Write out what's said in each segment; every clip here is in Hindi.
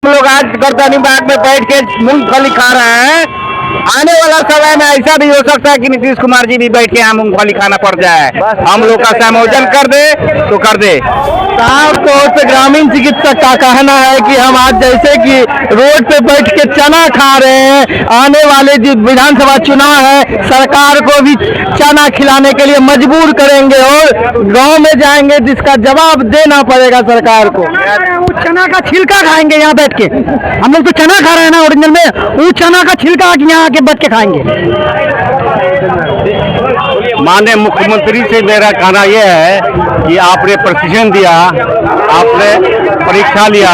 लोग आज गर्दनी बाग में बैठ के मूंगफली खा रहे हैं, आने वाला समय में ऐसा भी हो सकता है कि नीतीश कुमार जी भी बैठ के यहाँ मूंगफली खाना पड़ जाए। हम लोग का समायोजन कर दे तो कर दे। साफ तौर पे ग्रामीण चिकित्सक का कहना है कि हम आज जैसे कि रोड पे बैठ के चना खा रहे हैं, आने वाले जो विधानसभा चुनाव है सरकार को भी चना खिलाने के लिए मजबूर करेंगे और गांव में जाएंगे जिसका जवाब देना पड़ेगा सरकार को। वो चना का छिलका खाएंगे यहाँ बैठ के। हम लोग तो चना खा रहे हैं ना ओरिजिनल में, वो चना का छिलका यहाँ आके बैठ के खाएंगे। माननीय मुख्यमंत्री से मेरा कहना यह है कि आपने प्रशिक्षण दिया, आपने परीक्षा लिया,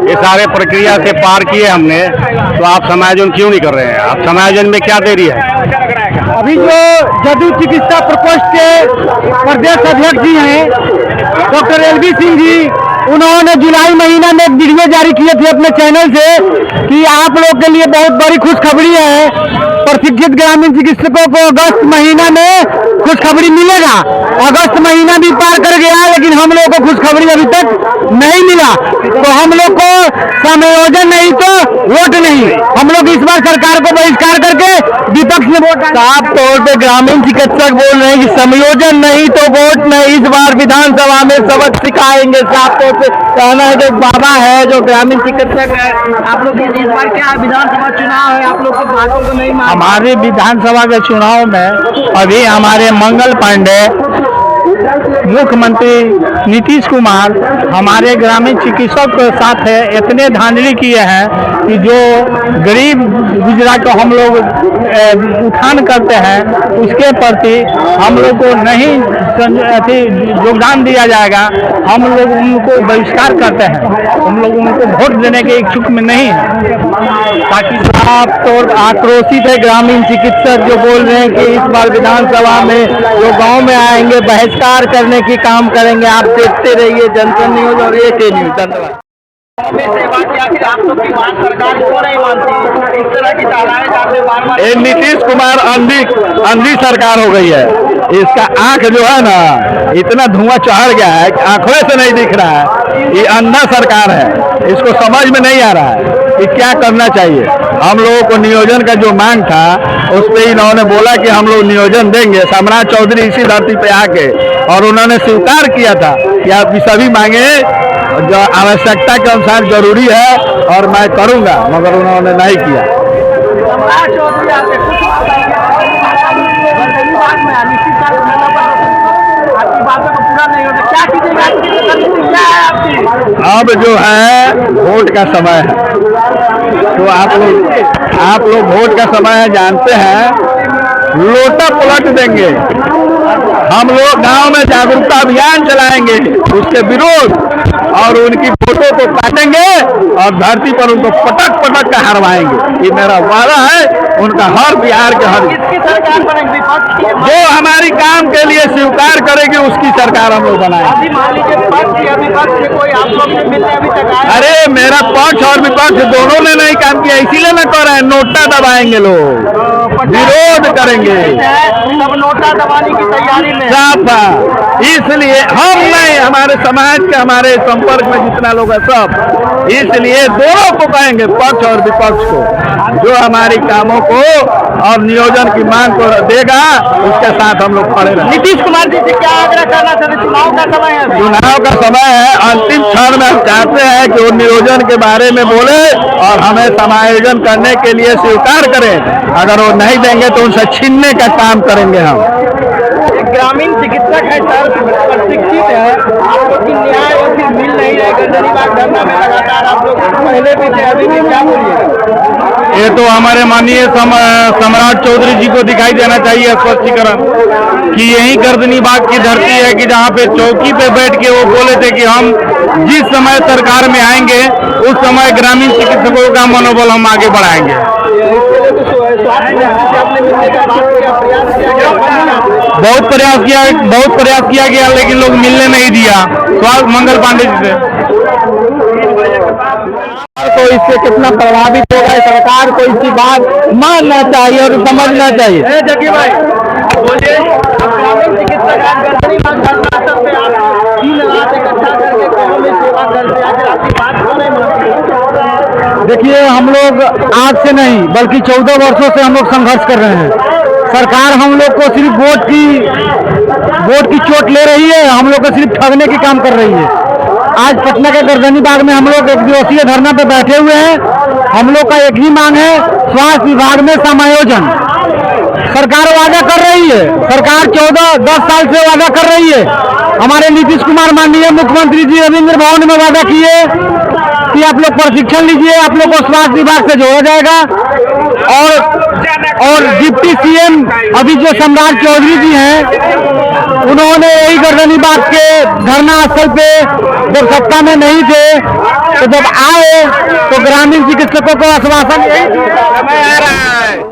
ये सारे प्रक्रिया से पार किए हमने, तो आप समायोजन क्यों नहीं कर रहे हैं? आप समायोजन में क्या देरी है? अभी जो जदयू चिकित्सा प्रकोष्ठ के प्रदेश अध्यक्ष जी हैं डॉक्टर एलबी सिंह जी, उन्होंने जुलाई महीना में एक वीडियो जारी किए थे अपने चैनल से कि आप लोग के लिए बहुत बड़ी खुशखबरी है, प्रशिक्षित ग्रामीण चिकित्सकों को अगस्त महीना में खुशखबरी मिलेगा। अगस्त महीना भी पार कर गया लेकिन हम लोग को खुशखबरी अभी तक नहीं मिला, तो हम लोग को समायोजन नहीं तो वोट नहीं। हम लोग इस बार सरकार को बहिष्कार करके विपक्ष में वोट। साफ तौर पे ग्रामीण चिकित्सक बोल रहे हैं कि समायोजन नहीं तो वोट नहीं, इस बार विधानसभा में सबक सिखाएंगे। साफ तौर पे कहना है जो बाबा है जो ग्रामीण चिकित्सक है। आप लोग इस बार क्या विधानसभा चुनाव है, आप लोग की बातों को नहीं मान। हमारे विधानसभा के चुनाव में अभी हमारे मंगल पांडे, मुख्यमंत्री नीतीश कुमार हमारे ग्रामीण चिकित्सक के साथ है, इतने धांधली किए हैं कि जो गरीब गुजरा को हम लोग उठान करते हैं उसके प्रति हम लोग को नहीं योगदान दिया जाएगा। हम लोग उनको बहिष्कार करते हैं, हम लोग उनको वोट देने के इच्छुक में नहीं है। ताकि साफ तौर आक्रोशित है ग्रामीण चिकित्सक जो बोल रहे हैं कि इस बार विधानसभा में जो गांव में आएंगे बहिष्कार करने की काम करेंगे। आप देखते रहिए जनता न्यूज और AK न्यूज। धन्यवाद। ये नीतीश कुमार अंधी सरकार हो गई है। इसका आंख जो है ना इतना धुआं चढ़ गया है कि आंखों से नहीं दिख रहा है। ये अंधा सरकार है, इसको समझ में नहीं आ रहा है कि क्या करना चाहिए। हम लोगों को नियोजन का जो मांग था उस पर इन्होंने बोला कि हम लोग नियोजन देंगे। सम्राट चौधरी इसी धरती पे आके और उन्होंने स्वीकार किया था कि आप सभी मांगे जो आवश्यकता के अनुसार जरूरी है और मैं करूंगा, मगर उन्होंने नहीं किया। अब जो है वोट का समय है, तो आप लोग वोट का समय है जानते हैं, लोटा पलट देंगे। हम लोग गांव में जागरूकता अभियान चलाएंगे उसके विरोध और उनकी फोटो को काटेंगे और धरती पर उनको पटक पटक कर हरवाएंगे। ये मेरा वादा है उनका हर बिहार के हर जो हमारी काम के लिए स्वीकार करेगी उसकी सरकार हम लोग बनाएंगे। अरे मेरा पक्ष और विपक्ष दोनों ने नहीं काम किया, इसीलिए मैं कह रहा है नोटा दबाएंगे, लोग विरोध करेंगे, सब नोटा दबाने की तैयारी में। इसलिए हम नहीं, हमारे समाज के हमारे संपर्क में जितना लोग है सब, इसलिए दोनों को कहेंगे, पक्ष और विपक्ष को, जो हमारी कामों को और नियोजन की मांग को देगा उसके साथ हम लोग खड़े रहेंगे। नीतीश कुमार जी से क्या आग्रह करना चाहते? चुनाव का समय है, चुनाव का समय है, अंतिम क्षण में हम चाहते हैं कि वो नियोजन के बारे में बोले और हमें समायोजन करने के लिए स्वीकार करें। अगर वो नहीं देंगे तो उनसे छीनने का काम करेंगे हम। ग्रामीण चिकित्सक है सर, प्रशिक्षित है, आप लोग की न्याय और फिर मिल नहीं रहे। गंदरीबाग धरना में लगातार आप लोग पहले भी थे, अभी भी क्या बोलिए? ये तो हमारे माननीय सम्राट चौधरी जी को दिखाई देना चाहिए स्पष्टीकरण कि यही गर्दनीबाग की धरती है कि जहाँ पे चौकी पे बैठ के वो बोले थे कि हम जिस समय सरकार में आएंगे उस समय ग्रामीण चिकित्सकों का मनोबल हम आगे बढ़ाएंगे। बहुत प्रयास किया गया लेकिन लोग मिलने नहीं दिया। स्वास्थ्य मंगल पांडे जी से तो इससे कितना प्रभावित होगा, सरकार को इसकी बात मानना चाहिए और समझना चाहिए। जगी भाई बोलिए, ग्रामीण चिकित्सक आप 3 रात इकट्ठा करके गाँव में सेवा करते हैं, आपकी बात को नहीं मानते। देखिए, हम लोग आज से नहीं बल्कि 14 वर्षों से हम लोग संघर्ष कर रहे हैं। सरकार हम लोग को सिर्फ वोट की चोट ले रही है, हम लोग को सिर्फ ठगने की काम कर रही है। आज पटना के गर्दनी बाग में हम लोग एक दिवसीय धरना पे बैठे हुए हैं। हम लोग का एक ही मांग है, स्वास्थ्य विभाग में समायोजन। सरकार वादा कर रही है, सरकार 14-10 साल से वादा कर रही है। हमारे नीतीश कुमार माननीय मुख्यमंत्री जी रविंद्र भवन में वादा किए कि आप लोग प्रशिक्षण लीजिए, आप लोग को स्वास्थ्य विभाग से जोड़ा जाएगा। और डिप्टी सीएम अभी जो सम्राट चौधरी जी हैं, उन्होंने यही गर्दनी बाग के धरना स्थल पे जब सत्ता में नहीं थे तो जब आए तो ग्रामीण चिकित्सकों को आश्वासन यही समय आ रहा है।